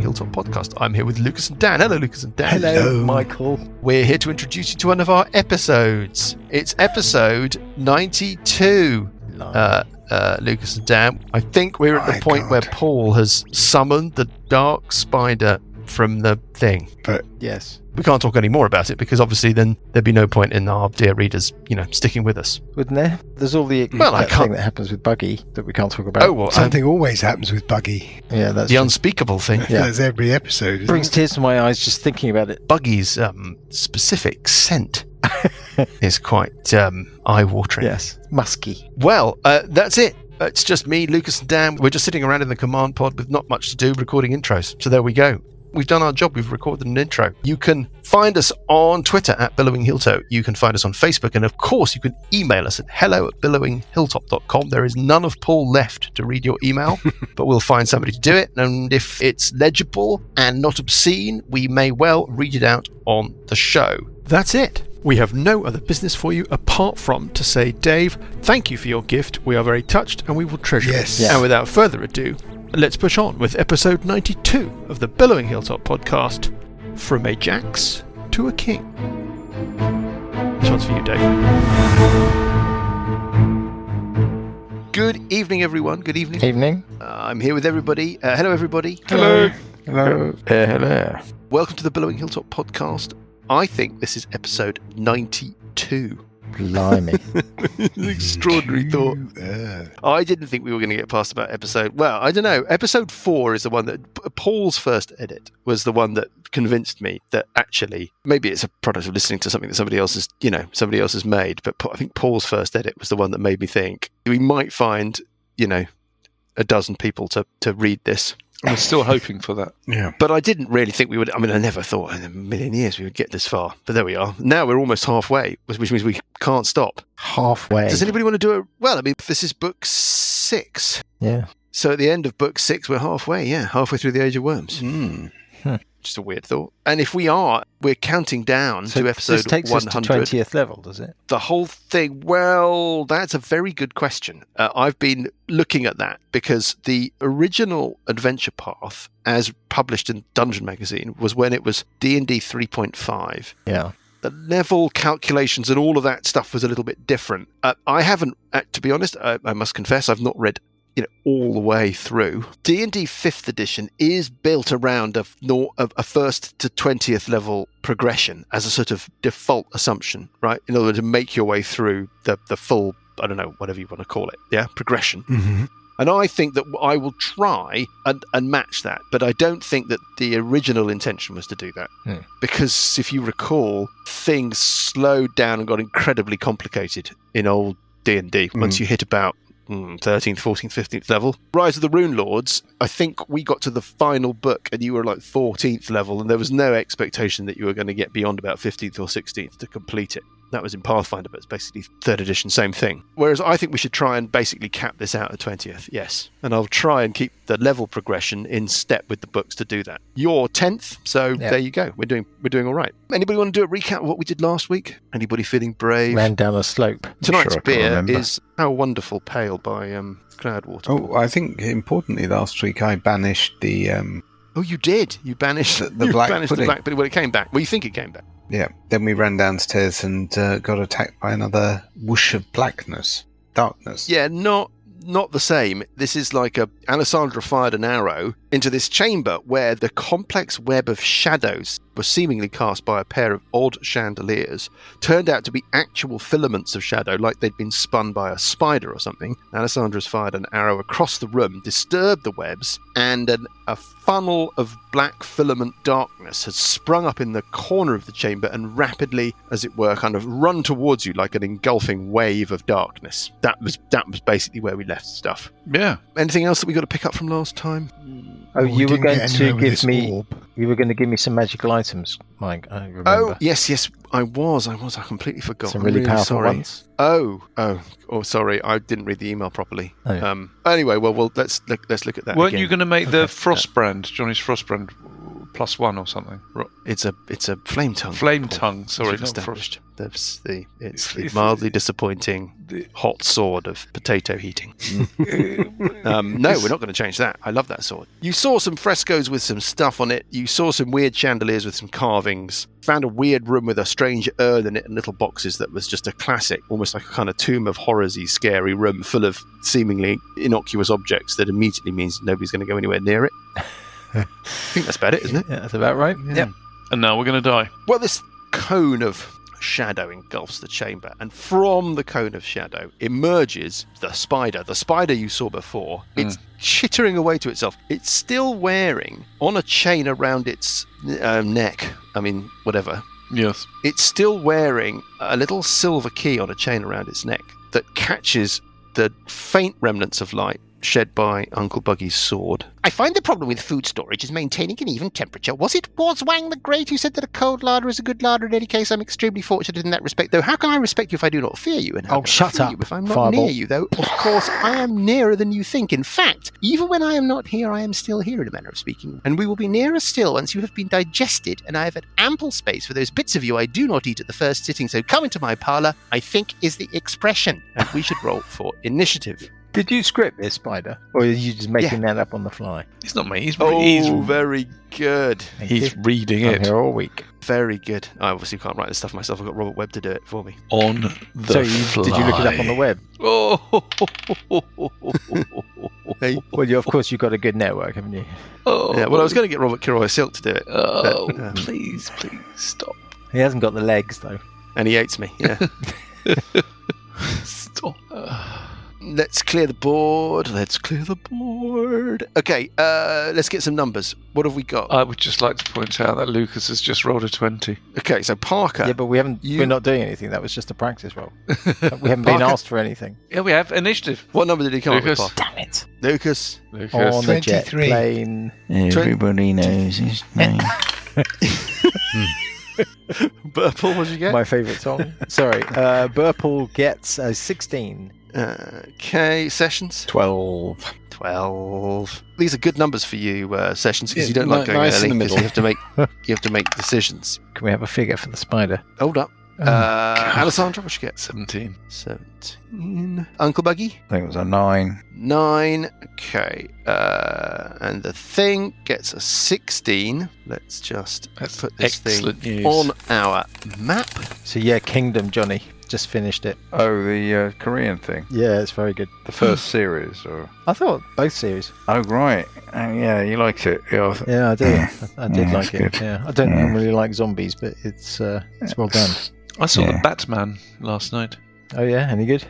Hilltop podcast. I'm here with Lucas and Dan. Hello, Lucas and Dan. Hello, Michael. We're here to introduce you to one of our episodes. It's episode 92. Lucas and Dan. I think we're at the point where Paul has summoned the dark spider from the thing. But yes, we can't talk any more about it because obviously then there'd be no point in our dear readers, sticking with us. Wouldn't there? There's all the thing that happens with Buggy that we can't talk about. Oh, well, something always happens with Buggy. Yeah, that's the unspeakable thing. Yeah. That's every episode. It brings tears to my eyes just thinking about it. Buggy's specific scent is quite eye-watering. Yes, musky. Well, that's it. It's just me, Lucas and Dan. We're just sitting around in the command pod with not much to do, recording intros. So there we go. We've done our job. We've recorded an intro. You can find us on Twitter at Billowing Hilltop. You can find us on Facebook. And of course, you can email us at hello@billowinghilltop.com. There is none of Paul left to read your email, but we'll find somebody to do it. And if it's legible and not obscene, we may well read it out on the show. That's it. We have no other business for you apart from to say, Dave, thank you for your gift. We are very touched and we will treasure it. Yes. And without further ado, let's push on with episode 92 of the Billowing Hilltop podcast, From Ajax to a King. This one's for you, Dave. Good evening, everyone. Good evening. Evening. I'm here with everybody. Hello, everybody. Hello. Hello. Hello. Welcome to the Billowing Hilltop podcast. I think this is episode 92. Blimey. An extraordinary thought. I didn't think we were going to get past about episode... Well, I don't know. Episode 4 is the one that... Paul's first edit was the one that convinced me that actually... Maybe it's a product of listening to something that somebody else has made, but I think Paul's first edit was the one that made me think we might find, a dozen people to read this. We're still hoping for that. Yeah. But I didn't really think we would... I mean, I never thought in a million years we would get this far. But there we are. Now we're almost halfway, which means we can't stop. Halfway. Does anybody want to do it? Well, I mean, this is book 6. Yeah. So at the end of book 6, we're halfway. Yeah, halfway through the Age of Worms. Just a weird thought. And if we're counting down to episode 100. This takes us to 20th level, does it? The whole thing, well, that's a very good question. I've been looking at that because the original adventure path, as published in Dungeon Magazine, was when it was D&D 3.5. Yeah. The level calculations and all of that stuff was a little bit different. I haven't, to be honest, I must confess, I've not read all the way through. D&D 5th edition is built around a first to 20th level progression as a sort of default assumption, right? In order to make your way through the full, I don't know, whatever you want to call it, progression. Mm-hmm. And I think that I will try and match that, but I don't think that the original intention was to do that. Because if you recall, things slowed down and got incredibly complicated in old D&D once you hit about 13th, 14th, 15th level. Rise of the Rune Lords, I think we got to the final book and you were like 14th level and there was no expectation that you were going to get beyond about 15th or 16th to complete it. That was in Pathfinder, but it's basically 3rd edition, same thing. Whereas I think we should try and basically cap this out at 20th, yes. And I'll try and keep the level progression in step with the books to do that. You're 10th, so there you go. We're doing all right. Anybody want to do a recap of what we did last week? Anybody feeling brave? Ran down a slope. Tonight's beer is How Wonderful Pale by Cloudwater. Oh, I think importantly last week I banished the... Oh, you did? You banished the black pudding. The black pudding. Well, it came back. Well, you think it came back. Yeah, then we ran downstairs and got attacked by another whoosh of darkness. Yeah, not the same. This is like Alessandra fired an arrow into this chamber where the complex web of shadows were seemingly cast by a pair of odd chandeliers turned out to be actual filaments of shadow, like they'd been spun by a spider or something. Alessandra's fired an arrow across the room, disturbed the webs, and a funnel of black filament darkness has sprung up in the corner of the chamber and rapidly, as it were, kind of run towards you like an engulfing wave of darkness. That was basically where we left stuff. Yeah. Anything else that we got to pick up from last time? Oh, you were going to give me some magical items, Mike. I remember. Oh, yes, I was. I completely forgot. Some really powerful ones. Oh, sorry, I didn't read the email properly. Oh, yeah. Anyway, well, let's look at that. Weren't again. you going to make the Frostbrand, Johnny's Frostbrand, +1 or something? It's a flame tongue. Flame tongue. Sorry, not established. frost. It's the mildly disappointing hot sword of potato heating. No, we're not going to change that. I love that sword. You saw some frescoes with some stuff on it. You saw some weird chandeliers with some carvings. Found a weird room with a strange urn in it and little boxes that was just a classic, almost like a kind of tomb of horrors-y, scary room full of seemingly innocuous objects that immediately means nobody's going to go anywhere near it. I think that's about it, isn't it? Yeah, that's about right. Yeah. And now we're going to die. Well, this cone of shadow engulfs the chamber, and from the cone of shadow emerges the spider. The spider you saw before. It's chittering away to itself. It's still wearing, on a chain around its neck, I mean, whatever. Yes. It's still wearing a little silver key on a chain around its neck that catches the faint remnants of light shed by Uncle Buggy's sword. I find the problem with food storage is maintaining an even temperature. Was it Wang the Great who said that a cold larder is a good larder in any case? I'm extremely fortunate in that respect, though. How can I respect you if I do not fear you? And how can shut I fear up, you if I'm not Fireball. near you, though? Of course, I am nearer than you think. In fact, even when I am not here, I am still here, in a manner of speaking. And we will be nearer still once you have been digested, and I have had ample space for those bits of you I do not eat at the first sitting, so come into my parlour, I think is the expression. And we should roll for initiative. Did you script this, Spider? Or are you just making that up on the fly? It's not me. He's very good. He's reading I'm it here all week. Very good. I obviously can't write this stuff myself. I've got Robert Webb to do it for me. on the So fly. did you look it up on the web? Oh, Hey. Well, of course you've got a good network, haven't you? Yeah, well, I was going to get Robert Kilroy Silk to do it. Oh, but, please stop. He hasn't got the legs, though. And he hates me, yeah. Stop. Let's clear the board. Okay, let's get some numbers. What have we got? I would just like to point out that Lucas has just rolled a 20. Okay, so Parker. Yeah, but we haven't. We're not doing anything. That was just a practice roll. We haven't been asked for anything. Yeah, we have initiative. What number did he come Lucas. up with, Parker? Damn it! Lucas. On the jet 23. plane. Everybody knows his name. Burple, what did you get? My favourite song. Sorry, Burple gets a 16. Okay, Sessions. 12. 12. These are good numbers for you, Sessions, because Yeah, you don't like going nice in early the because middle. you have to make decisions. Can we have a figure for the spider? Hold up. Alessandra, what you get? 17. 17. Uncle Buggy? I think it was a 9. 9. Okay. And the thing gets a 16. Let's just That's put this excellent thing news. on our map. So yeah, Kingdom, Johnny. Just finished it. Oh, the Korean thing. Yeah, it's very good. The first series, or I thought both series. oh right, yeah, you liked it. Yeah, Yeah, I do. I did Yeah, like it's it. good. Yeah, I don't really like zombies, but it's well done. I saw Yeah. the Batman last night. Oh yeah, any good?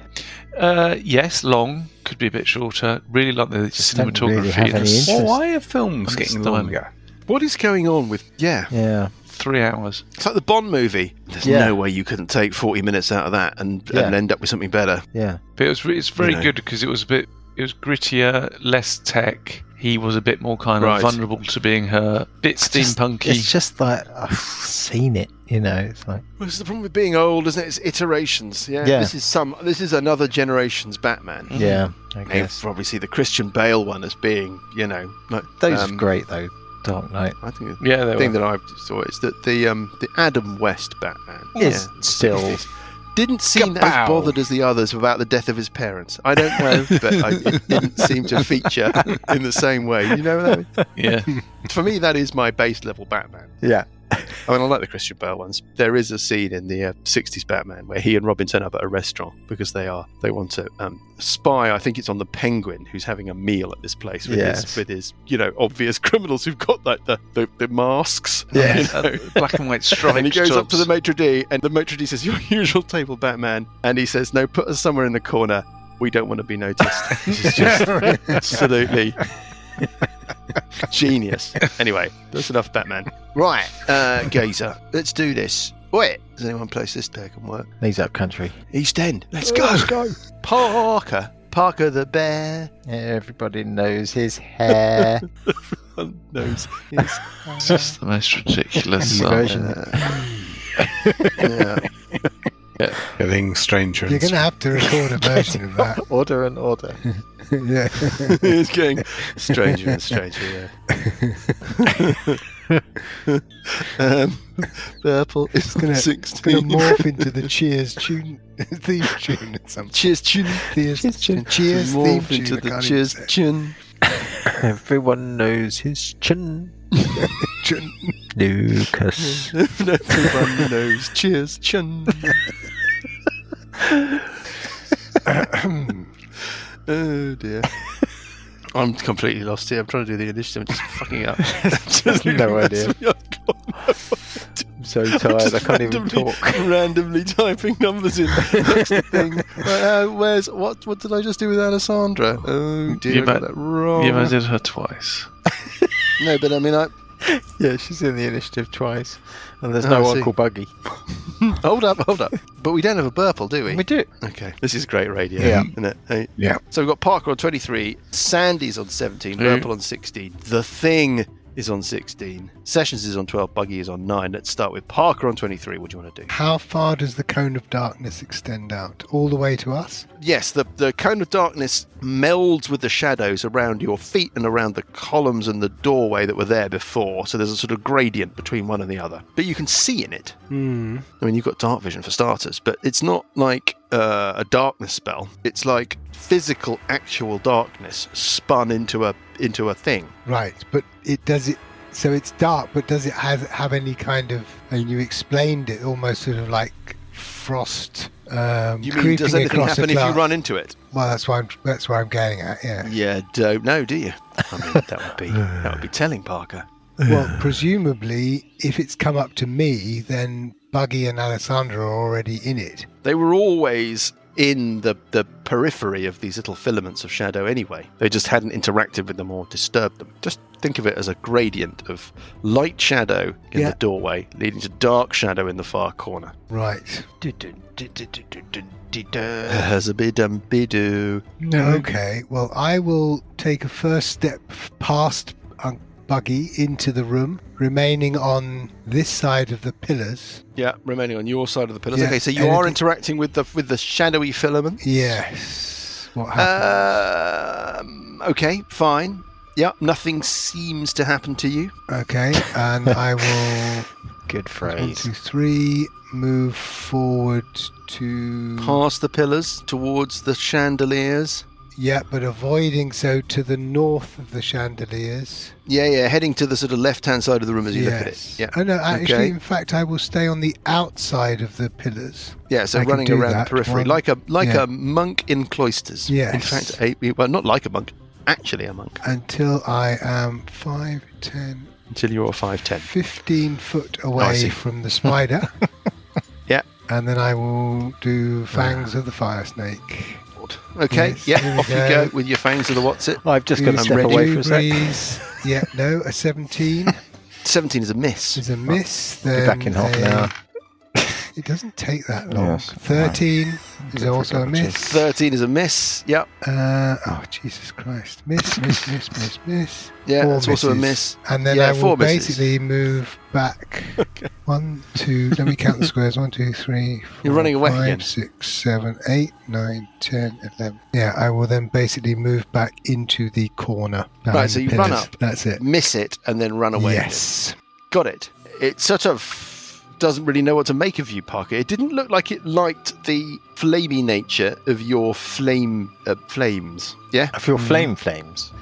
Yes, long. Could be a bit shorter. Really like the Just don't cinematography. really have and any the interest. why are films And getting style. longer? What is going on with... Yeah. 3 hours. It's like the Bond movie. There's Yeah. no way you couldn't take 40 minutes out of that and end up with something better. Yeah. But it's very You know. good because it was grittier, less tech. He was a bit more kind of Right. vulnerable to being hurt. Bit steampunky. It's just like I've seen it. You know, it's like Well, this is the problem with being old, isn't it? It's iterations. Yeah. Yeah. This is another generation's Batman. yeah. I They guess probably see the Christian Bale one as being, like those are great though. Dark Knight I think Yeah, they the thing were. that I saw is that the Adam West Batman is yeah, still. didn't seem as Kapow. bothered as the others about the death of his parents. I don't know, but it didn't seem to feature in the same way. You know what I Yeah. mean? For me, that is my base level Batman. Yeah. I mean, I like the Christian Bale ones. There is a scene in the 60s Batman where he and Robin turn up at a restaurant because they want to spy. I think it's on the Penguin, who's having a meal at this place with his obvious criminals who've got like the masks. Yeah. you know? Black and white striped And he goes up to tops. the maitre d', and the maitre d' says, "Your usual table, Batman." And he says, "No, put us somewhere in the corner. We don't want to be noticed." This is just absolutely genius. Anyway, that's enough Batman. Right, Gazer, let's do this. Wait, does anyone place this deck and work? He's up country. East End. Let's go. Parker the bear. Everybody knows his hair. Everyone knows his It's just the most ridiculous song. Version. yeah. Getting stranger. You're and going to have to record a version of that. Order and order. Yeah. It's getting stranger and stranger, yeah. Purple is It's gonna 16. morph into the Cheers tune, theme tune at some point. Cheers tune. Cheers theme Morph tune. into I the can't cheers even say tune. Everyone knows his chin. it. Chun. Lucas. Everyone knows cheers chun. Oh dear. I'm completely lost here. I'm trying to do the initiative and just fucking up. Just No idea. I've got no I'm so tired, I can't even randomly- talk. Randomly typing numbers in next thing. Where's what did I just do with Alessandra? Oh dear, You I got might- that wrong. You did her twice. No, but I mean, Yeah, she's in the initiative twice. And there's Oh, no I see. Uncle Buggy. hold up. But we don't have a Burple, do we? We do. Okay, this is great radio, Yeah. isn't it? Hey. Yeah. So we've got Parker on 23, Sandy's on 17, Who? Burple on 16, The Thing is on 16, Sessions is on 12, Buggy is on 9. Let's start with Parker on 23. What do you want to do? How far does the cone of darkness extend out? All the way to us? Yes, the cone of darkness melds with the shadows around your feet and around the columns and the doorway that were there before. So there's a sort of gradient between one and the other. But you can see in it. I mean, you've got dark vision for starters, but it's not like a darkness spell. It's like physical, actual darkness spun into a thing. Right, but so it's dark, but does it have any kind of, and you explained it almost sort of like frost You mean, creeping does anything across happen a if you glass? run into it? Well, that's where I'm getting at, yeah. Yeah, don't know, do you? I mean, that would be telling, Parker. Well, presumably, if it's come up to me, then Buggy and Alessandra are already in it. They were always in the periphery of these little filaments of shadow anyway. They just hadn't interacted with them or disturbed them. Just think of it as a gradient of light shadow in Yeah. the doorway leading to dark shadow in the far corner. Right. Has a bidoo. Okay, well, I will take a first step past Buggy into the room, remaining on this side of the pillars. Yeah, remaining on your side of the pillars. Yeah, Okay, so you anything- are interacting with the shadowy filament. Yes. What happened? Okay, fine. Yeah, nothing seems to happen to you. Okay, and I will Good 1, phrase. 2, 3 move forward to Past the pillars towards the chandeliers. yeah, but avoiding so to the north of the chandeliers. Yeah, heading to the sort of left-hand side of the room as you look at it. Yes. Yeah, Oh no, actually, Okay. in fact, I will stay on the outside of the pillars. yeah. So I can running do around that. the periphery, One- like yeah. a monk in cloisters. Yes. In fact, well, not like a monk, actually a monk. Until I am 5, 10, Until you're 5'10". 15 foot I away see. from the spider. Yeah. And then I will do Fangs of the Fire Snake. Okay. Yes, Yeah. here we Off you go. go with your fangs of the what's it. I've just got to I'm step ready. away for a sec. Breeze. Yeah, no, a 17 17 is a miss. is a miss. Be Then back in half an hour. It doesn't take that long. Yes. 13 is also a miss. 13 is a miss. Yep. Oh, Jesus Christ. Miss. Yeah, 4 that's also a misses. miss. And then Yeah, I will 4 misses. basically move back. 1, 2, let me count the squares. 1, 2, 3, 4, You're running away 5, again. 6, 7, 8, 9, 10, 11. Yeah, I will then basically move back into the corner. behind so the you run pillars. up. That's it. Miss it and then run away. Yes. Got it. It sort of doesn't really know what to make of you, Parker. It didn't look like it liked the flamey nature of your flames. Yeah? I feel flames.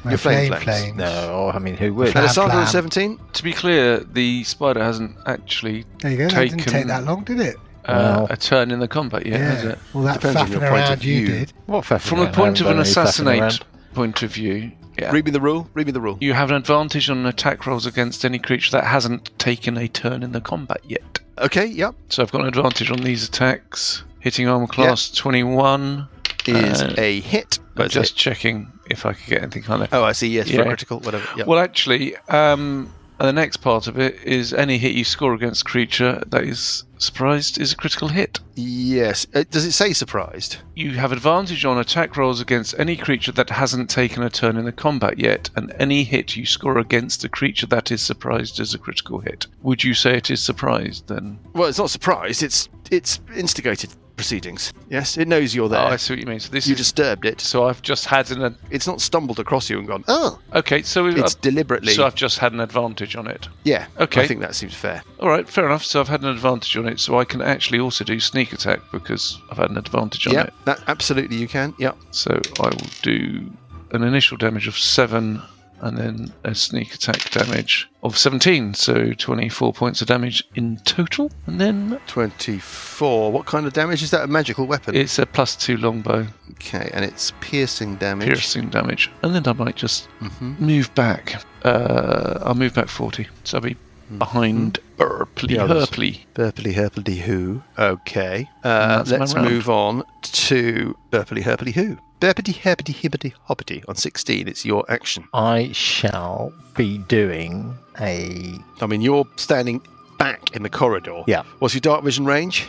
My Your flame flame flames. flames. No, I mean, who would? Flam. Alessandra on flam. 17? To be clear, the spider hasn't actually There you go. That didn't Taken- take that long, did it? Well. a turn in the combat yet, has it? Well, that Depends on your faffing point of around you view. did. What faffing From the around? point of I an haven't done any faffing assassinate around. point of view, yeah. Read me the rule. Read me the rule. You have an advantage on attack rolls against any creature that hasn't taken a turn in the combat yet. Okay, yep. So I've got an advantage on these attacks. Hitting armor class 21. Is a hit. I'm That's just it. checking if I could get anything higher. Oh, I see. Yes, for Yeah. a critical, whatever. Yep. Well, actually, the next part of it is any hit you score against a creature that is surprised is a critical hit. Yes. Does it say surprised? You have advantage on attack rolls against any creature that hasn't taken a turn in the combat yet, and any hit you score against a creature that is surprised is a critical hit. Would you say it is surprised then? Well, it's not surprised. It's instigated. proceedings. Yes, it knows you're there. Oh, I see what you mean. So you disturbed it. So I've just had It's not stumbled across you and gone, oh. Okay, so it's deliberately. So I've just had an advantage on it. Yeah. Okay. I think that seems fair. All right, fair enough. So I've had an advantage on it, so I can actually also do sneak attack because I've had an advantage on it. That absolutely you can. Yep. So I will do an initial damage of 7 and then a sneak attack damage of 17, so 24 points of damage in total. And then 24. What kind of damage is that? A magical weapon? It's a +2 longbow. Okay, and it's piercing damage. Piercing damage. And then I might just move back. I'll move back 40, so I'll be behind Burpley. Burpley Who. Okay. Let's move on to Burpley Who. Burpity hoppity on 16. It's your action. I shall be doing a... I mean, you're standing back in the corridor. Yeah. What's your dark vision range?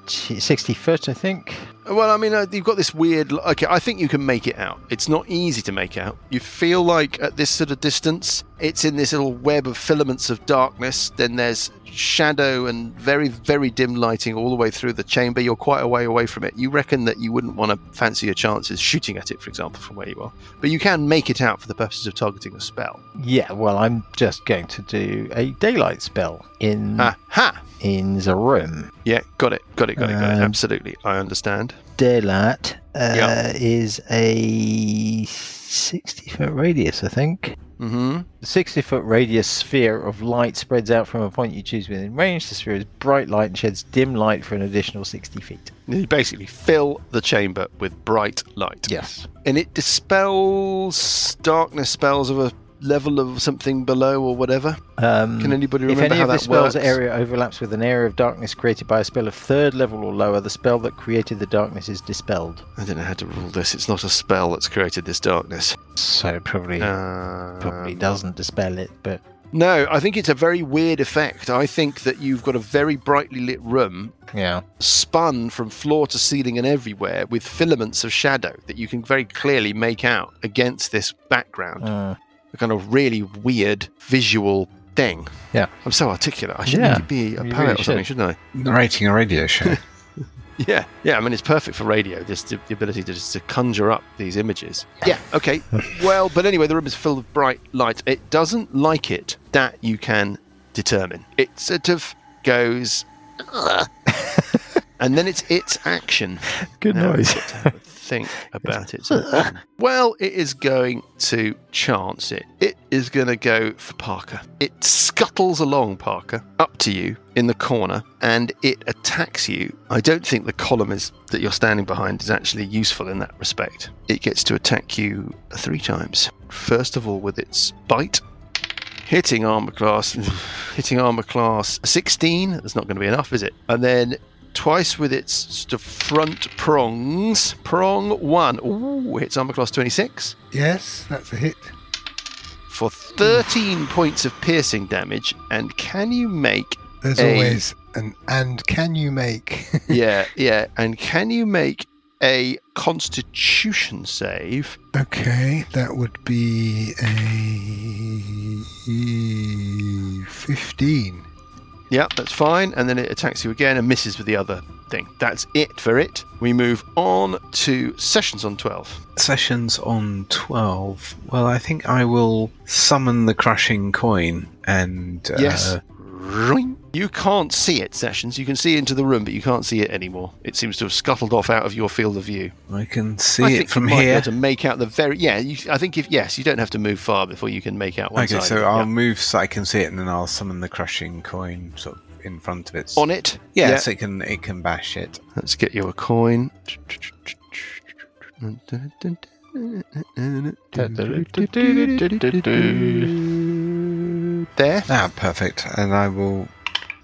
60 foot, I think. Well, I mean, you've got this weird... Okay, I think you can make it out. It's not easy to make out. You feel like at this sort of distance, it's in this little web of filaments of darkness. Then there's shadow and very, very dim lighting all the way through the chamber. You're quite a way away from it. You reckon that you wouldn't want to fancy your chances shooting at it, for example, from where you are. But you can make it out for the purposes of targeting a spell. Yeah, well, I'm just going to do a daylight spell in the room. Yeah, got it. Absolutely, I understand. Daylight is a 60-foot radius, I think. Mm-hmm. The 60-foot radius sphere of light spreads out from a point you choose within range. The sphere is bright light and sheds dim light for an additional 60 feet. You basically fill the chamber with bright light. Yes. And it dispels darkness spells of a level of something below or whatever. Can anybody remember how that works? If any of the spell's area overlaps with an area of darkness created by a spell of 3rd level or lower, the spell that created the darkness is dispelled. I don't know how to rule this. It's not a spell that's created this darkness. So it probably doesn't dispel it, but... No, I think it's a very weird effect. I think that you've got a very brightly lit room, spun from floor to ceiling and everywhere with filaments of shadow that you can very clearly make out against this background. A kind of really weird visual thing. Yeah. I'm so articulate. I should really be a poet or something, shouldn't I? Narrating a radio show. Yeah. I mean, it's perfect for radio, just the ability to conjure up these images. Yeah, okay. Well, but anyway, the room is filled with bright light. It doesn't like it, that you can determine. It sort of goes... and then it's its action. Good noise. Think about it. Well, it is going to chance it. It is going to go for Parker. It scuttles along, Parker, up to you in the corner, and it attacks you. I don't think the column that you're standing behind is actually useful in that respect. It gets to attack you 3 times. First of all, with its bite. Hitting armor class 16. That's not going to be enough, is it? And then twice with its sort of front prongs. Prong 1. Ooh, hits armor class 26. Yes, that's a hit. For 13 points of piercing damage. And can you make... There's always an and can you make... yeah. And can you make a Constitution save? Okay, that would be a 15. Yeah, that's fine. And then it attacks you again and misses with the other thing. That's it for it. We move on to Sessions on 12. Sessions on 12. Well, I think I will summon the crushing coin and... Yes. You can't see it, Sessions. You can see into the room, but you can't see it anymore. It seems to have scuttled off out of your field of view. I can see it from here. Be able to make out the very... Yeah, I think you don't have to move far before you can make out one side. Okay, so I'll move so I can see it, and then I'll summon the crushing coin sort of in front of it. On it? Yeah, so it can bash it. Let's get you a coin. There. Ah, perfect. And I will...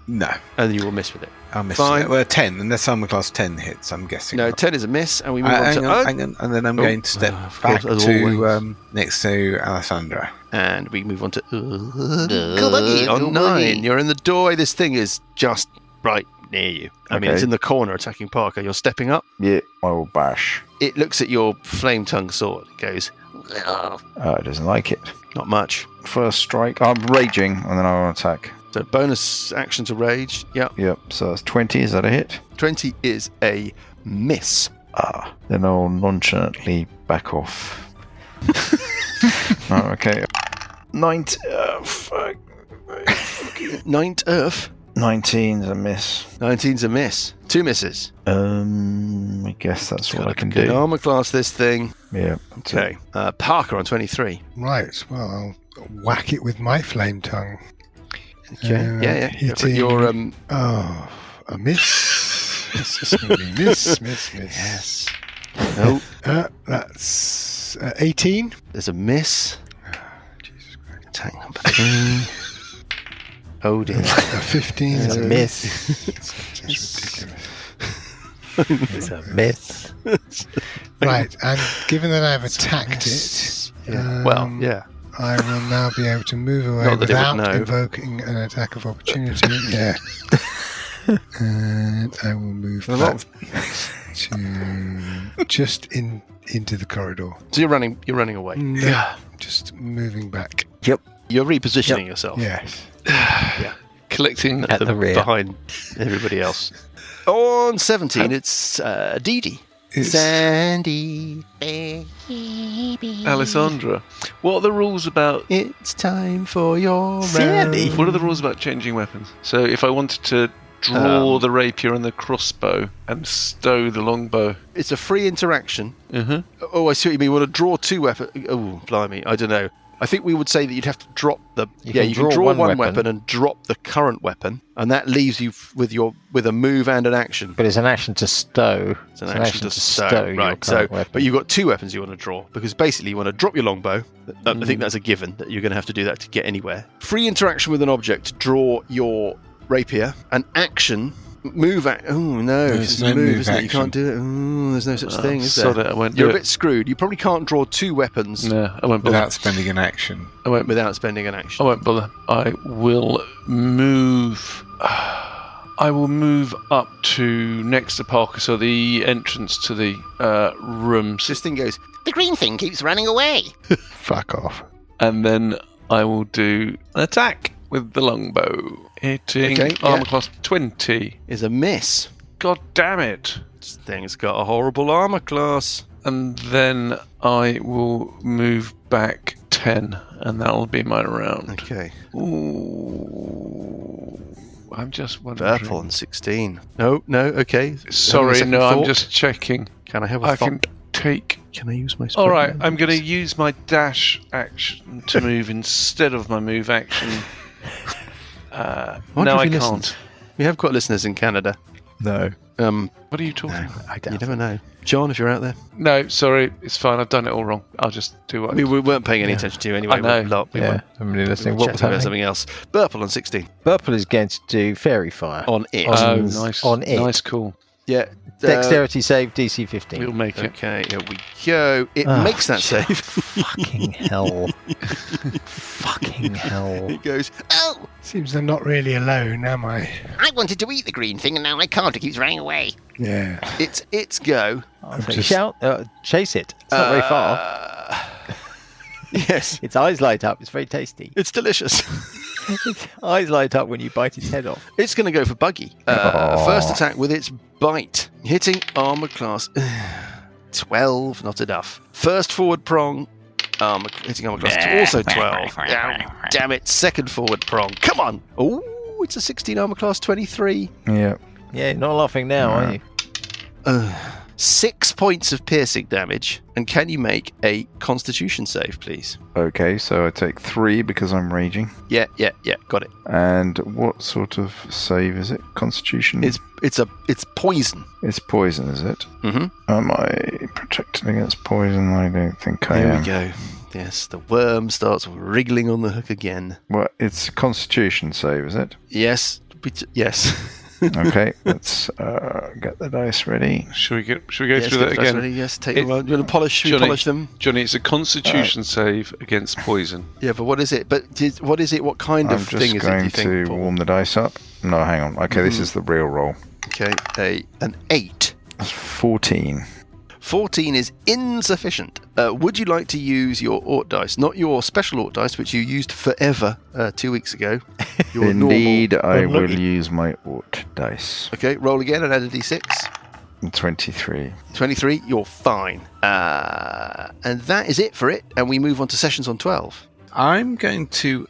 No. And you will miss with it. I'll miss Fine. it. Well, 10, and that's armor class 10 hits, I'm guessing. No, 10 is a miss, and we move on hang to... on, and then I'm going to step back to next to Alessandra. And we move on to... on 9. You're in the doorway. This thing is just right near you. I mean, it's in the corner attacking Parker. You're stepping up. Yeah, I will bash. It looks at your flame-tongue sword. It goes... It doesn't like it. Not much. First strike. I'm raging, and then I will attack. So bonus action to rage. Yeah. Yep, so that's 20. Is that a hit? 20 is a miss. Then I'll nonchalantly back off. Oh, okay. 9th Earth. 19's a miss. 19's a miss. 2 misses. I guess that's what I can Good do. armor class this thing. Yeah. Okay. Parker on 23. Right, well, I'll whack it with my flame tongue. Okay. Yeah. Hitting, Your a miss. It's just going to be miss. yes. No. That's 18. There's a miss. Jesus Christ. Attack number 3. Oh dear. A 15 It's is a miss. It's ridiculous. It's a miss. Right, and given that I've attacked it, Yeah. I will now be able to move away Not that it would without know. invoking an attack of opportunity. Yeah. And I will move back to just into the corridor. So you're running away. No, just moving back. You're repositioning yourself. Yes. Collecting At the rear. Behind everybody else. On 17, it's Dee Dee. It's, Sandy. Alessandra. What are the rules about? It's time for your Sandy. round. What are the rules about changing weapons? So if I wanted to draw the rapier and the crossbow and stow the longbow. It's a free interaction. Mm-hmm. Oh, I see what you mean. You want to draw 2 weapons. Oh, blimey. I don't know. I think we would say that you'd have to drop the... You you can can draw one one weapon. weapon and drop the current weapon, and that leaves you with a move and an action. But it's an action to stow. It's an action to stow, your right? current So, weapon. but you've got 2 weapons you want to draw because basically you want to drop your longbow. I think that's a given that you're going to have to do that to get anywhere. Free interaction with an object to draw your rapier. An action. Move act. Oh no, There's it's no a move, move isn't it? You action. can't do it. Oh, there's no such thing, is So there? that I won't You're do a it. bit screwed. You probably can't draw 2 weapons No, I won't bother. Without spending an action. I won't. without spending an action. I won't bother. I will move. I will move up to next to Parker, so the entrance to the rooms, This thing goes. The green thing keeps running away. fuck off. and then I will do an attack with the longbow, hitting Okay, armor yeah. class 20. Is a miss. God damn it! This thing's got a horrible armor class. And then I will move back 10, and that'll be my round. Okay. Ooh, I'm just wondering. Purple on 16. No. Okay. Sorry, Second no, I'm thought. just checking. Can I have a I thought? can take. Can I use my? All right, sprint I'm going to movements? use my dash action to move instead of my move action. Wonder No, if I he can't. listens. We have got listeners in Canada. No. What are you talking about? I You doubt never know. John, if you're out there. No, sorry, it's fine. I've done it all wrong. I'll just do what I mean, we weren't paying any attention to you anyway. I know. We were Yeah, I'm really listening. What was chatting about happening? something else. Purple on 16. Purple is going to do fairy fire. On it. Oh, nice. on it. Nice, cool. Yeah. Dexterity save DC 15. We'll make it. Okay, here we go. It Oh, makes that save. Fucking hell. Fucking hell. It goes, Oh, Seems I'm not really alone, am I? I wanted to eat the green thing and now I can't. It keeps running away. Yeah. it's go. So shout, chase it. It's not very far. Yes, Its eyes light up. It's very tasty. it's delicious. Its eyes light up when you bite its head off. It's going to go for Buggy. First attack with its bite. Hitting armor class 12, not enough. First forward prong. Hitting armor class also 12. Oh, damn it. Second forward prong. Come on. Oh, it's a 16 armor class 23. Yeah. Yeah, you're not laughing now, are you? 6 points of piercing damage. And can you make a constitution save, please? Okay, so I take 3 because I'm raging. Yeah, got it. And what sort of save is it? Constitution? It's poison. It's poison, is it? Mm-hmm. Am I protected against poison? I don't think I Here am. we go. Yes, the worm starts wriggling on the hook again. Well, it's a constitution save, is it? Yes. Yes. Okay, let's get the dice ready. Should we go Yes, through get that the dice again? ready, yes, take It- a round. You want to polish? Should we Johnny. polish them? Johnny, it's a constitution save against poison. Yeah, but what is it? What is it? What kind I'm of just thing is it? Do going you think? to Paul? warm the dice up. No, hang on. Okay, this is the real roll. Okay, an 8. That's 14. 14 is insufficient. Would you like to use your Ort dice? Not your special Ort dice, which you used forever 2 weeks ago. Your Indeed, normal. I will use my Ort dice. Okay, roll again and add a d6. 23. 23, you're fine. And that is it for it. And we move on to sessions on 12. I'm going to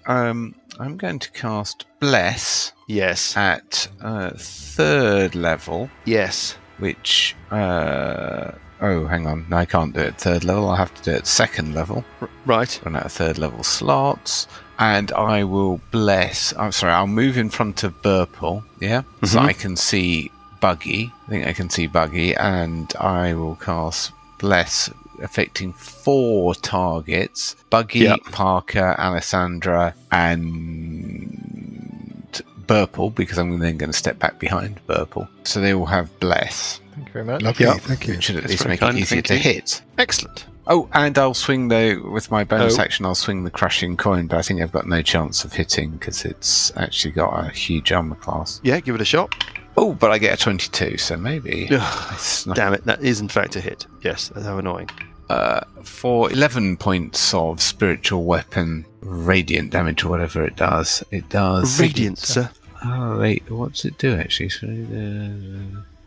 cast Bless Yes. at 3rd level, Yes. which hang on, no, I can't do it at 3rd level. I'll have to do it at 2nd level. Right. Run out of 3rd level slots, and I will bless. I'm sorry, I'll move in front of Burple, so I can see Buggy. I think I can see Buggy, and I will cast Bless, affecting 4 targets: Buggy, Parker, Alessandra, and Burple, because I'm then going to step back behind Burple. So they all have Bless. Thank you very much. Lovely, thank you. Which should at That's least very make it kind, easier thank to you. hit. Excellent. Oh, and I'll swing with my bonus action, I'll swing the Crushing Coin, but I think I've got no chance of hitting because it's actually got a huge armor class. Yeah, give it a shot. Oh, but I get a 22, so maybe. It's not- Damn it, that is in fact a hit. Yes, that's how annoying. For 11 points of spiritual weapon radiant damage or whatever it does. Radiant, sir. Oh, wait, what does it do actually? So,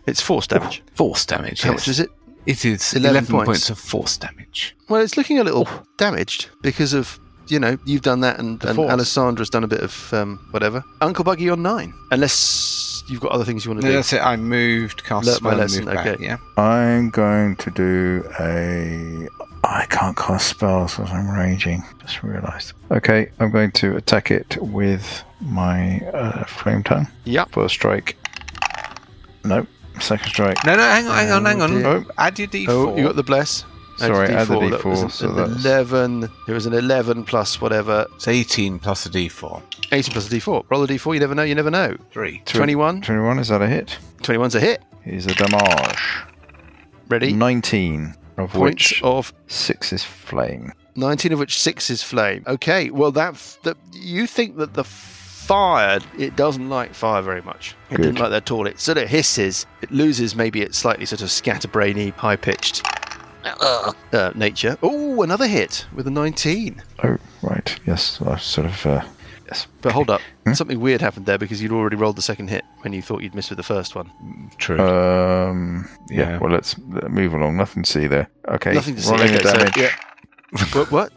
It's force damage. force damage. How yes. much is it? It is 11 11 points of force damage. Well, it's looking a little damaged because of, you've done that and force. Alessandra's done a bit of whatever. Uncle Buggy on 9. Unless you've got other things you want to No, do. that's it. I moved, cast Learnt my spell, and lesson, moved back, okay. yeah. I'm going to do I can't cast spells because I'm raging. Just realised. Okay, I'm going to attack it with my flame tongue. Yep. First strike. Nope. Second strike. No, hang on. dear. Oh, Add your d4. Oh, you got the bless. Sorry, add the That was D4, so an that's- 11. It was an 11 plus whatever. It's 18 plus a d4. 18 plus a d4. Roll a d4. You never know. 3. 21. 21, is that a hit? 21's a hit. Here's a damage. Ready? 19, of Points which of 6 is flame. 19 of which 6 is flame. Okay, well that you think that the fire, it doesn't like fire very much. It Good. didn't like that at all. It sort of hisses. It loses maybe its slightly sort of scatterbrainy, high-pitched nature. Oh, another hit with a 19. Oh, right. Yes, I sort of... yes. But hold up. Hmm? Something weird happened there because you'd already rolled the second hit when you thought you'd missed with the first one. True. Yeah, well, let's move along. Nothing to see there. Okay, Nothing to see. rolling Okay, the damage. so, yeah. What?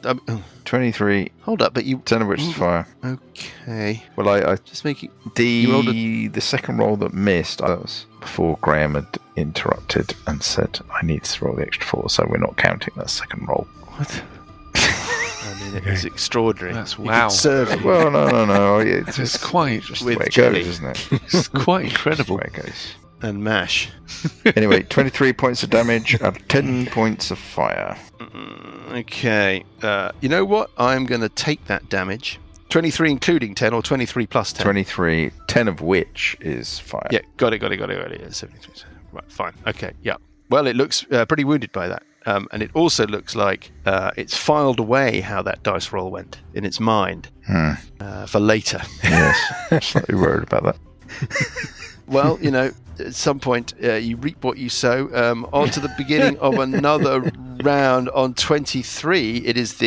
23, Hold up, but you... 10 of which is fire. Okay. Well, I Just making... You rolled the second roll that missed, that was before Graham had interrupted and said, I need to roll the extra 4, so we're not counting that second roll. What? I mean, it was extraordinary. That's You wow. could serve you Well, no. It's It's just quite, the with way it jelly. goes, isn't it? it's quite Just incredible. the way it goes. and mash. Anyway, 23 points of damage and 10 points of fire. Okay. You know what? I'm going to take that damage. 23 including 10 or 23 plus 10? 23, 10 of which is fire. Yeah, got it. Yeah, 73. Right, fine. Okay, yeah. Well, it looks pretty wounded by that. And it also looks like it's filed away how that dice roll went in its mind for later. Yes, I'm slightly worried about that. Well, at some point you reap what you sow. On to the beginning of another round on 23. It is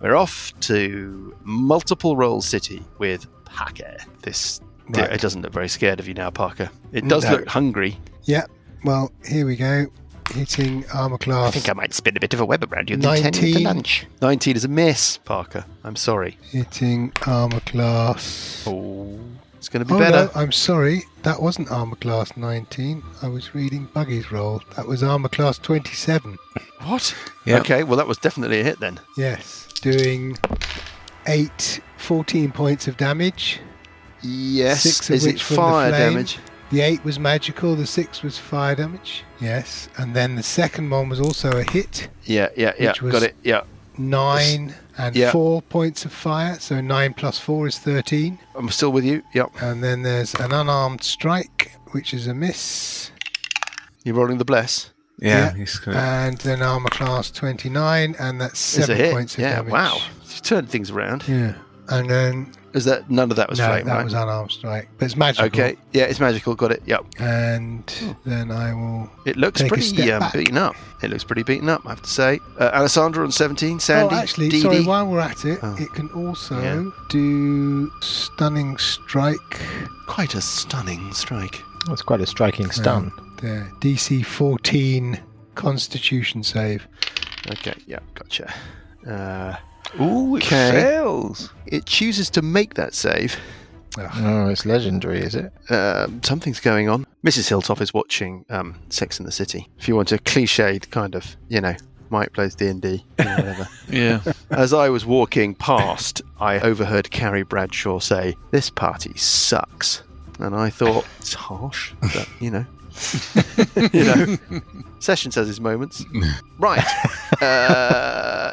we're off to Multiple Roll City with Parker. Right. It doesn't look very scared of you now, Parker. It does No. look hungry. Yeah, well, here we go. Hitting armor I class. think I might spin a bit of a web around you and then turn 19. into lunch. 19 is a miss, Parker. I'm sorry. Hitting armor class. Oh, it's going to be Oh better. no, I'm sorry. That wasn't armor class 19. I was reading Buggy's roll. That was armor class 27. What? Yeah. Okay, well, that was definitely a hit then. Yes, doing 14 points of damage. Yes. 6 of Is it which from fire the flame. damage? The 8 was magical, the 6 was fire damage. Yes, and then the second one was also a hit. Yeah. Which was- Got it. Yeah. 9 and Yeah. 4 points of fire, so 9 plus 4 is 13. I'm still with you. Yep. And then there's an unarmed strike, which is a miss. You're rolling the bless. Yeah, he's gonna, And then armor class 29, and that's It's a 7 hit. points of Yeah. damage. Wow. You turned things around. Yeah. And then Is that none of that was no, flame? that right? was unarmed strike, but it's magical. Okay, yeah, it's magical. Got it. Yep. And then I will. It looks Take a pretty step back. beaten up. It looks pretty beaten up, I have to say. Alessandra on 17, Sandy, Oh, actually, Dee sorry. Dee. While we're at it, Oh. it can also Yeah. do stunning strike. Quite a stunning strike. That's quite a striking stun. There, DC 14 Constitution save. Okay, yeah, gotcha. Ooh, it Okay. fails. It chooses to make that save. Oh, it's legendary, is it? Something's going on. Mrs. Hilltop is watching Sex and the City. If you want a cliched kind of, Mike plays D&D, whatever. Yeah. As I was walking past, I overheard Carrie Bradshaw say, "This party sucks." And I thought, it's harsh, but, Sessions has his moments. Right.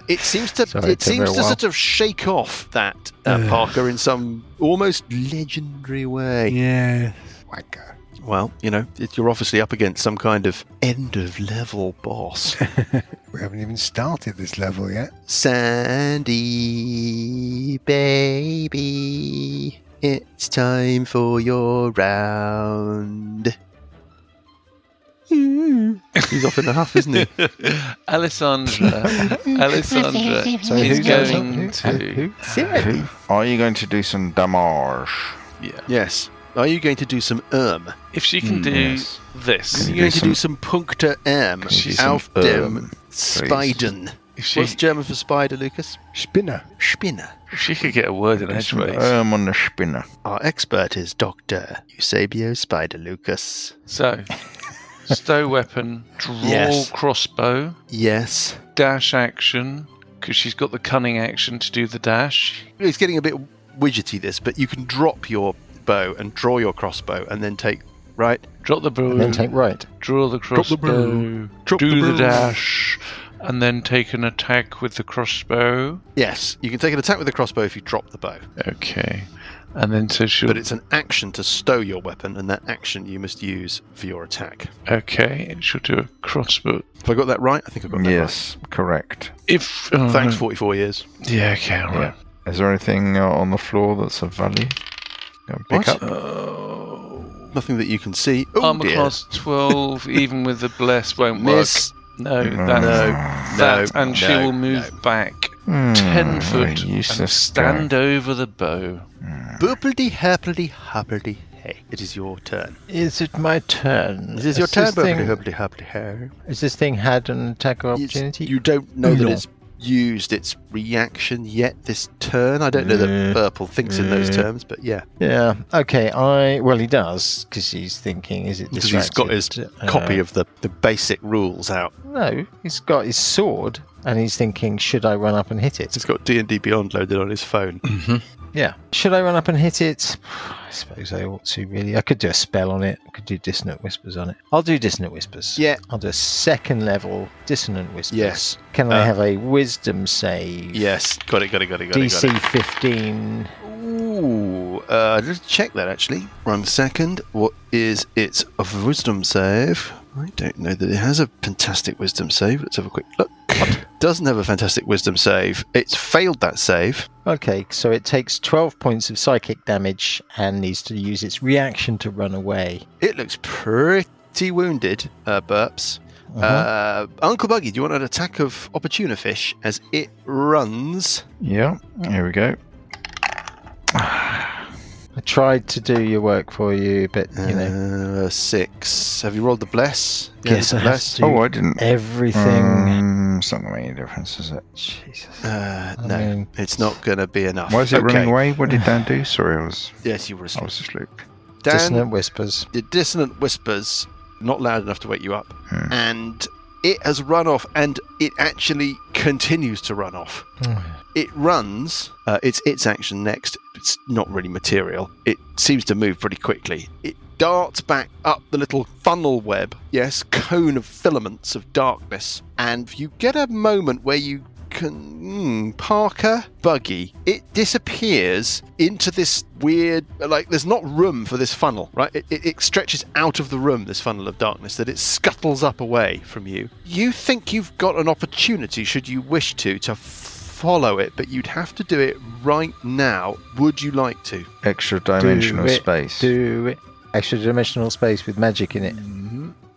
It seems to Sorry, it took me a while. sort of shake off that Parker in some almost legendary way. Yeah. Wanker. Well, you're obviously up against some kind of end-of-level boss. We haven't even started this level yet. Sandy, baby, it's time for your round. He's off in a huff, isn't he? Alessandra Sorry, is who goes going up? to... Who? Are you going to do some damage? Yeah. Yes. Are you going to do some If she can do yes. this, Are you going to do some Puncta She's auf some dem Spiden? if she, What's German for spider, Lucas? Spinner. Spinner. if she could get a word in Some edgeways. on the spinner. Our expert is Dr. Eusebio Spider Lucas. So, stow weapon, draw Yes. crossbow, Yes. dash action, because she's got the cunning action to do the dash. It's getting a bit widgety, this, but you can drop your bow and draw your crossbow and then take, right? Drop the bow, And then take right. draw the crossbow, Drop do the the bow. dash, and then take an attack with the crossbow. Yes, you can take an attack with the crossbow if you drop the bow. Okay. And then so she'll... But it's an action to stow your weapon, and that action you must use for your attack. Okay, she'll do a crossbow. Have I got that right? I think I got that Yes, correct. If... right. Thanks, 44 years. Yeah, okay, alright. Is there anything on the floor that's of value? Go and pick What? up. Nothing that you can see. Oh, Armor dear. class 12, even with the bless, won't work. Miss. No, No. that, and she no, will move no. back 10 very foot and useless stand over the bow. Boopity happity happity hey. It is your turn. Is it my turn? This is your turn, This boopity thing, happity happity hey. has this thing had an attack of opportunity? You don't know that No. it's used its reaction yet this turn. I don't know that Purple thinks in those terms, but yeah. Yeah. Okay. Well, he does because he's thinking. Is it Because he's got his distracted? copy of the basic rules out. No, he's got his sword, and he's thinking, should I run up and hit it? He's got D&D Beyond loaded on his phone. Yeah. Should I run up and hit it? I suppose I ought to, really. I could do a spell on it. I could do Dissonant Whispers on it. I'll do Dissonant Whispers. Yeah. I'll do a second level Dissonant Whispers. Yes. Can I have a Wisdom save? Yes. Got it. DC 15. Ooh. Just check that, actually. 1 second. What is its of wisdom save? I don't know that it has a fantastic wisdom save. Let's have a quick look. Doesn't have a fantastic wisdom save. It's failed that save. Okay, so it takes 12 points of psychic damage and needs to use its reaction to run away. It looks pretty wounded, Burps. Uncle Buggy, do you want an attack of Opportunifish as it runs? Yeah, here we go. I tried to do your work for you, but, 6. Have you rolled the bless? Yes, the I have bless. to. Oh, I didn't. Everything. It's not going to make any difference, is it? Jesus. No, mean- it's not going to be enough. Why is it Okay. running away? What did Dan do? Sorry, I was Yes, you were asleep. asleep. Dan, Dissonant Whispers. the dissonant whispers, not loud enough to wake you up, and it has run off, and it actually continues to run off. It runs. It's its action next. It's not really material. It seems to move pretty quickly. It darts back up the little funnel web, yes, cone of filaments of darkness, and you get a moment where you can Parker Buggy. It disappears into this weird, like there's not room for this funnel, right? It stretches out of the room, this funnel of darkness, that it scuttles up away from you. You think you've got an opportunity, should you wish to follow it, but you'd have to do it right now. Would you like to? Extra dimensional space. Do it. Extra dimensional space with magic in it.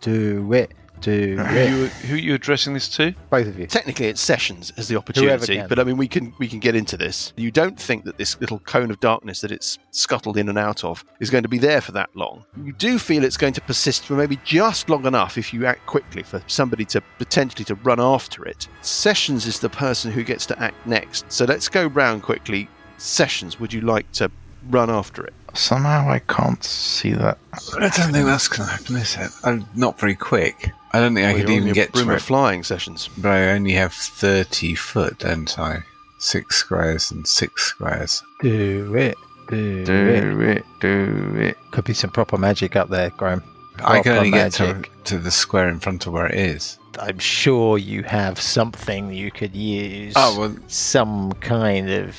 Do it. Do it. Who are you addressing this to? Both of you. Technically, it's Sessions as the opportunity, can. but I mean, we can get into this. You don't think that this little cone of darkness that it's scuttled in and out of is going to be there for that long. You do feel it's going to persist for maybe just long enough if you act quickly for somebody to potentially to run after it. Sessions is the person who gets to act next. So let's go round quickly. Sessions, would you like to run after it? Somehow I can't see that. I don't think that's going to happen, is it? I'm not very quick. I don't think I could even get to Room of it. flying, Sessions. But I only have 30 foot, don't I? 6 squares and 6 squares. Do it. Do it. Could be some proper magic up there, Graham. I can only Proper get magic. to the square in front of where it is. I'm sure you have something you could use. Oh, well, Some kind of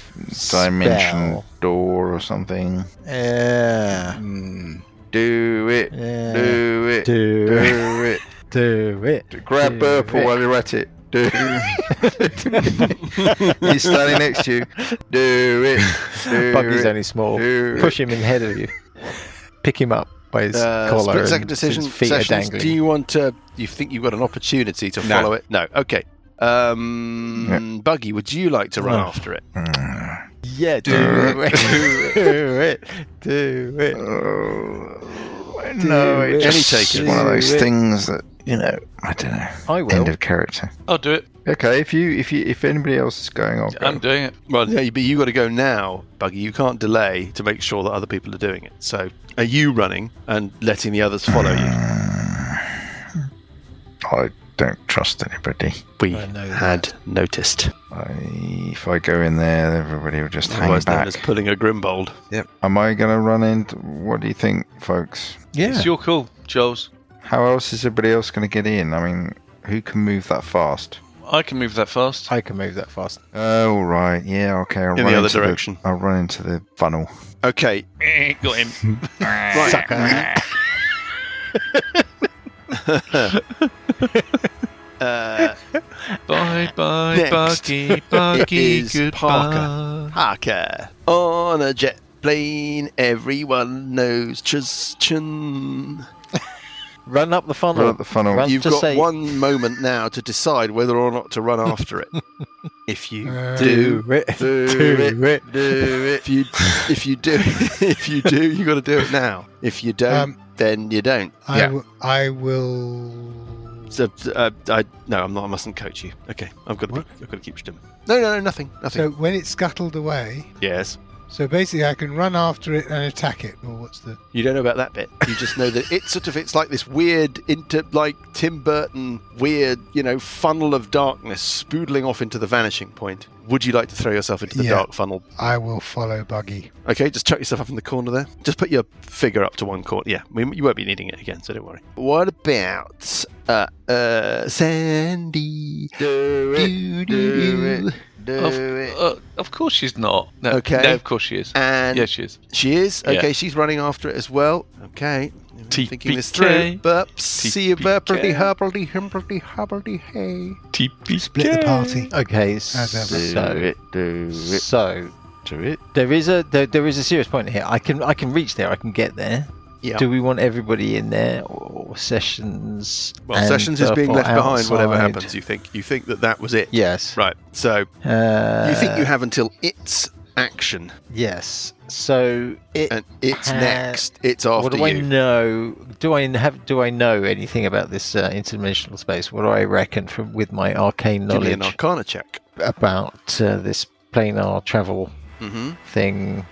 Dimension spell. door or something. Yeah. Do it. Yeah. Do it. Do it. Do it. Do it. Grab Do Burple it. while you're at it. Do it. He's standing next to you. Do it. Do Buggy's it. only small. Do Push him in ahead of you. Pick him up by his collar. Split second and decision. his feet Sessions, are dangling. do you want to? You think you've got an opportunity to No. follow it? No. Okay. Buggy, would you like to run Oh. after it? Yeah, do it. Do it. Do it. No, it. it's Any just takers? one of those Do it. things that, I don't know. I will. End of character. I'll do it. Okay, if anybody else is going, I'll go. I'm doing it. Well, yeah, but you got to go now, Buggy. You can't delay to make sure that other people are doing it. So, are you running and letting the others follow you? I don't trust anybody. We I know had noticed. If I go in there, everybody will just hang Otherwise known back. as pulling a Grimbold. Am I going to run into... What do you think, folks? Yeah. It's your call, Jules. How else is everybody else going to get in? I mean, who can move that fast? I can move that fast. I can move that fast. Oh, right. Yeah, okay. I'll In run the other into direction. I'll run into the funnel. Okay. Got him. Right. Bye bye, Next, Buggy, Buggy, is goodbye. Parker. On a jet plane, everyone knows Chun. Run up the funnel. Run up the funnel. Run, You've just got say, 1 moment now to decide whether or not to run after it. If you do do, it. Do Do it. Do it. if you do, you got to do it now. If you don't, then you don't. I will. So, no, I'm not. I mustn't coach you. Okay, I've got to keep stum. No, nothing. So when it's scuttled away, Yes. so basically I can run after it and attack it, or what's the? You don't know about that bit. You just know that it's like this weird like Tim Burton weird, funnel of darkness spoodling off into the vanishing point. Would you like to throw yourself into the Yeah. dark funnel? I will follow Buggy. Okay, just chuck yourself up in the corner there. Just put your figure up to one corner. Yeah, you won't be needing it again, so don't worry. What about Sandy? Do it. Do it. Of course she's not. No, Okay. No, of course she is. And Yes, she is. she is? Okay, Yeah. she's running after it as well. Okay. I'm thinking this TPK. through. Burps, see you burpledy, TPK. hurpledy, himpledy, hubbledy, hey. TPK. Split the party. Okay, As ever. so Do it. there is a serious point here. I can reach there. I can get there. Yeah. Do we want everybody in there, or Sessions? Well, and Sessions is being left Purple behind, whatever outside? happens, you think that was it. Yes. Right, so you think you have until its action, Yes. So and it's has- next, it's after what do I you. know? Do I know anything about this interdimensional space? What do I reckon with my arcane Give me an knowledge Arcana check. about this planar travel Mm-hmm. thing?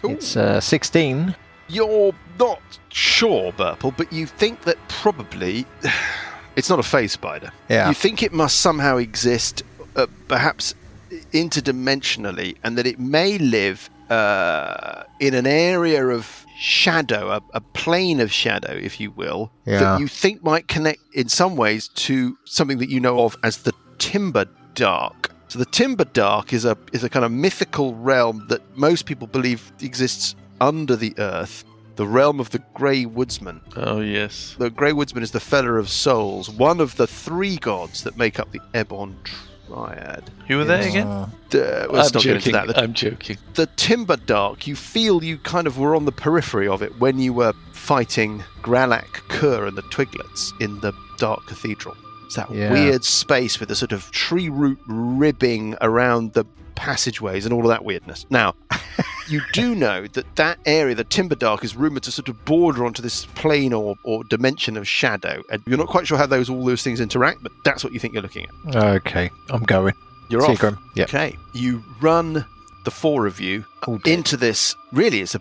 Ooh. It's 16. You're not sure, Burple, but you think that probably it's not a phase spider. Yeah. You think it must somehow exist, perhaps interdimensionally, and that it may live in an area of shadow, a plane of shadow, if you will, Yeah. that you think might connect in some ways to something that you know of as the Timber Dark. So the Timber Dark is a kind of mythical realm that most people believe exists under the earth, the realm of the Grey Woodsman. Oh, yes. The Grey Woodsman is the Feller of Souls, one of the 3 gods that make up the Ebon Dryad. Who were they again? Let's not get into that. I'm joking. The Timber Dark, you feel you kind of were on the periphery of it when you were fighting Gralak, Kur, and the Twiglets in the Dark Cathedral. It's that weird space with a sort of tree root ribbing around the passageways and all of that weirdness. Now, you do know that area, the Timber Dark, is rumoured to sort of border onto this plane or dimension of shadow. And you're not quite sure how all those things interact, but that's what you think you're looking at. Okay, I'm going. You're See off. you, Grim. Yep. Okay. You run, the four of you, into this. Really, it's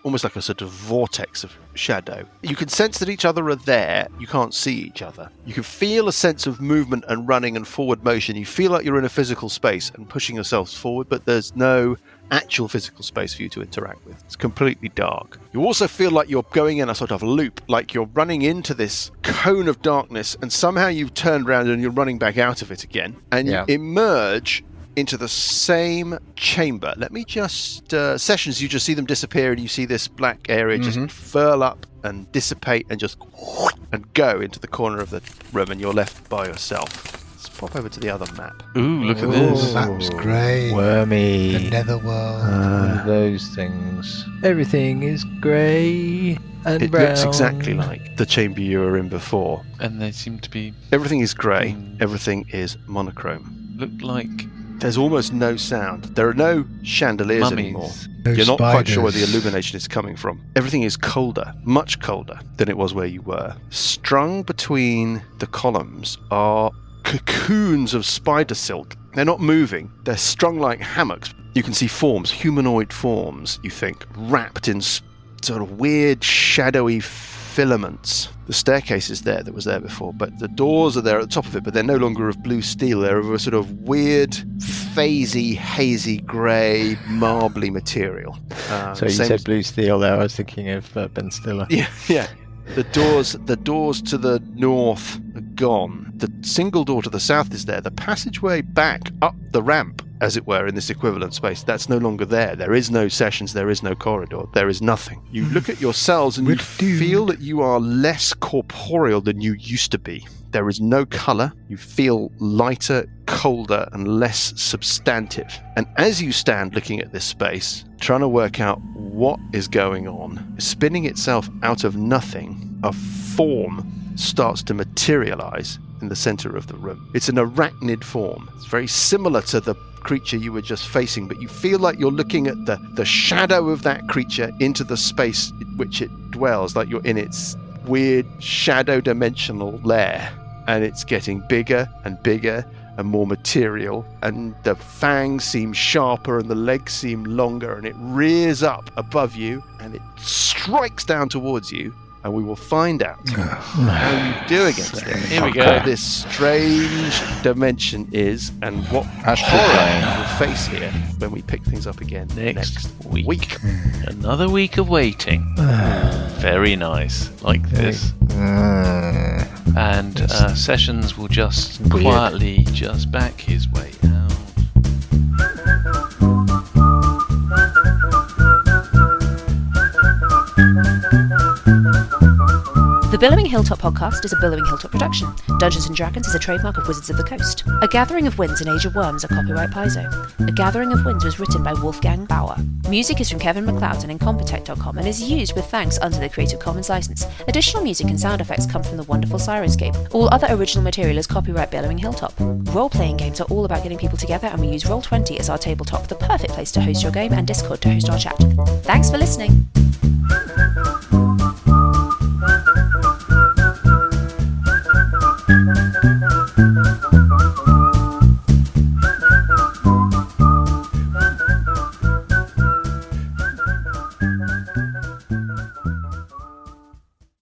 almost like a sort of vortex of shadow. You can sense that each other are there. You can't see each other. You can feel a sense of movement and running and forward motion. You feel like you're in a physical space and pushing yourselves forward, but there's no actual physical space for you to interact with. It's completely dark. You also feel like you're going in a sort of loop, like you're running into this cone of darkness, and somehow you've turned around and you're running back out of it again, and you emerge into the same chamber. Let me just... Sessions, you just see them disappear, and you see this black area just furl up and dissipate and just... and go into the corner of the room, and you're left by yourself. Let's pop over to the other map. Ooh, look at this. The map's grey. Wormy. The netherworld. One of those things. Everything is grey and brown. It looks exactly like the chamber you were in before. And they seem to be... Everything is grey. Everything is monochrome. Look like... There's almost no sound. There are no chandeliers mummies. anymore. No You're not quite sure where the spiders. illumination is coming from. Everything is colder, much colder than it was where you were. Strung between the columns are cocoons of spider silk. They're not moving. They're strung like hammocks. You can see forms, humanoid forms, you think, wrapped in sort of weird, shadowy filaments. The staircase is there that was there before, but the doors are there at the top of it, but they're no longer of blue steel. They're of a sort of weird, phasey, hazy, grey, marbly material. So you said blue steel there. I was thinking of Ben Stiller. Yeah. The doors to the north are gone. The single door to the south is there. The passageway back up the ramp, as it were, in this equivalent space, that's no longer there. There is no sessions. There is no corridor. There is nothing. You look at yourselves and you feel that you are less corporeal than you used to be. There is no colour. You feel lighter, colder, and less substantive. And as you stand looking at this space, trying to work out what is going on, spinning itself out of nothing, a form starts to materialise in the centre of the room. It's an arachnid form. It's very similar to the creature you were just facing, but you feel like you're looking at the shadow of that creature into the space in which it dwells, like you're in its weird shadow dimensional lair. And it's getting bigger and bigger and more material, and the fangs seem sharper and the legs seem longer, and it rears up above you and it strikes down towards you, and we will find out how you do against it. Here we go. What this strange dimension is and what horror you will face here when we pick things up again next week. Another week of waiting. Very nice. Like this. And Sessions will just quietly just back his way out. The Billowing Hilltop podcast is a Billowing Hilltop production. Dungeons & Dragons is a trademark of Wizards of the Coast. A Gathering of Winds and Age of Worms are copyright Paizo. A Gathering of Winds was written by Wolfgang Bauer. Music is from Kevin MacLeod and Incompetech.com and is used with thanks under the Creative Commons license. Additional music and sound effects come from the wonderful Sirenscape. All other original material is copyright Billowing Hilltop. Role-playing games are all about getting people together, and we use Roll20 as our tabletop, the perfect place to host your game, and Discord to host our chat. Thanks for listening.